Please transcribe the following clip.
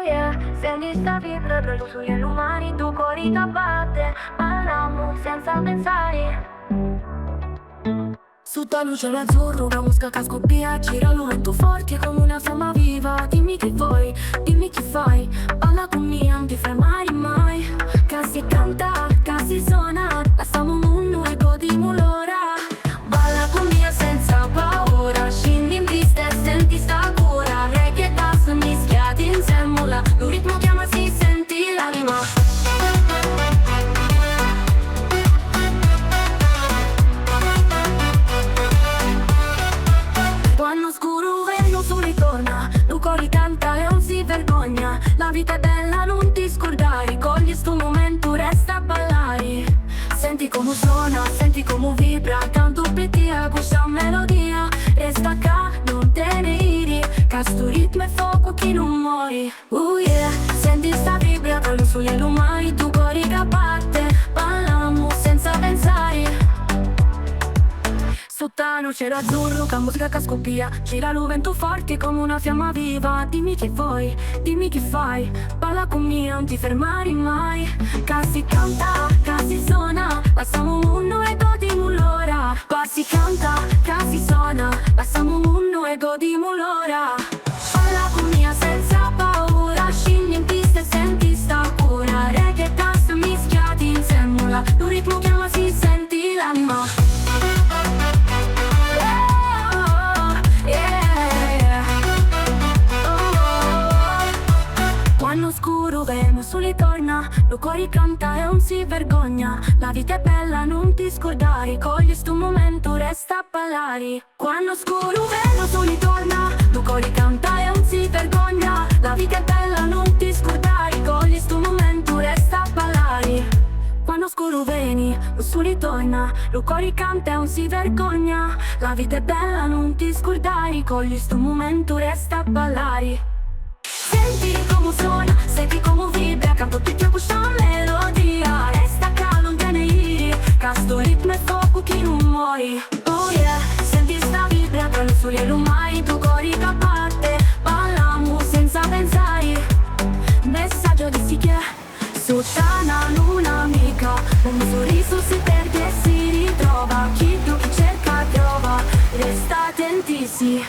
yeah, senti sta vibra tra i suoi lumani, tu cuore che batte, parliamo senza pensare. Sotto la luce l'azzurro, una mosca che scoppia, gira l'urto forte come una fiamma viva. Dimmi che vuoi, dimmi che fai, balla con me, non ti fermare mai. Casi canta, casi suona, lasciamo un mondo e godimo l'ora. Balla con me senza paura, scendi in pista e senti sta cura. Reggae e bass mischiati insieme, là, il ritmo chiama, si senti l'anima. Quando scuro vento su ritorna, tu cori canta e non si vergogna. La vita è bella, non ti scordare, cogli sto momento, resta a ballare. Senti come suona, senti come vibra, canto per te questa melodia. Resta qua, non te ne iri, che sto ritmo è fuoco che non muori. Yeah, senti sta vibra tra le sue lumari, tu cori che batte, balliamo senza pensare. Sotto la luce l'azzurro, che musica che scoppia, gira il vento forte come una fiamma viva. Dimmi che vuoi, dimmi che fai, balla con me, non ti fermare mai. Che si canta, che si suona, lasciamo un mondo e godimo l'ora. Che si canta, che si suona, lasciamo un mondo e godimo l'ora. Balla con me senza paura, scendi in pista e senti sta cura. Reggae e bass mischiati insieme, là, il ritmo chiama, si senti l'anima. Quando scuro vemo sole torna, lo cuore canta e non si vergogna. La vita è bella, non ti scordare, cogli sto momento, resta a ballare. Quando scuro vemo sole torna, lo cuore canta e non si vergogna. La vita è bella, non ti scordare, cogli sto momento, resta a ballare. Quando scuro veni, lo sole torna, lo cuore canta e non si vergogna. La vita è bella, non ti scordare, cogli sto momento, resta a ballare. Senti come suona, senti come vibra, canto tutti a questa melodia. Resta qua, non te ne iri, che sto ritmo è fuoco che non muori. Oh yeah, senti sta vibra tra le sue lumari, tu cuore che batte, balliamo senza pensare. Messaggio di sì che sotto una luna amica, un sorriso si perde e si ritrova. Chi tu chi cerca trova, resta attenti sì.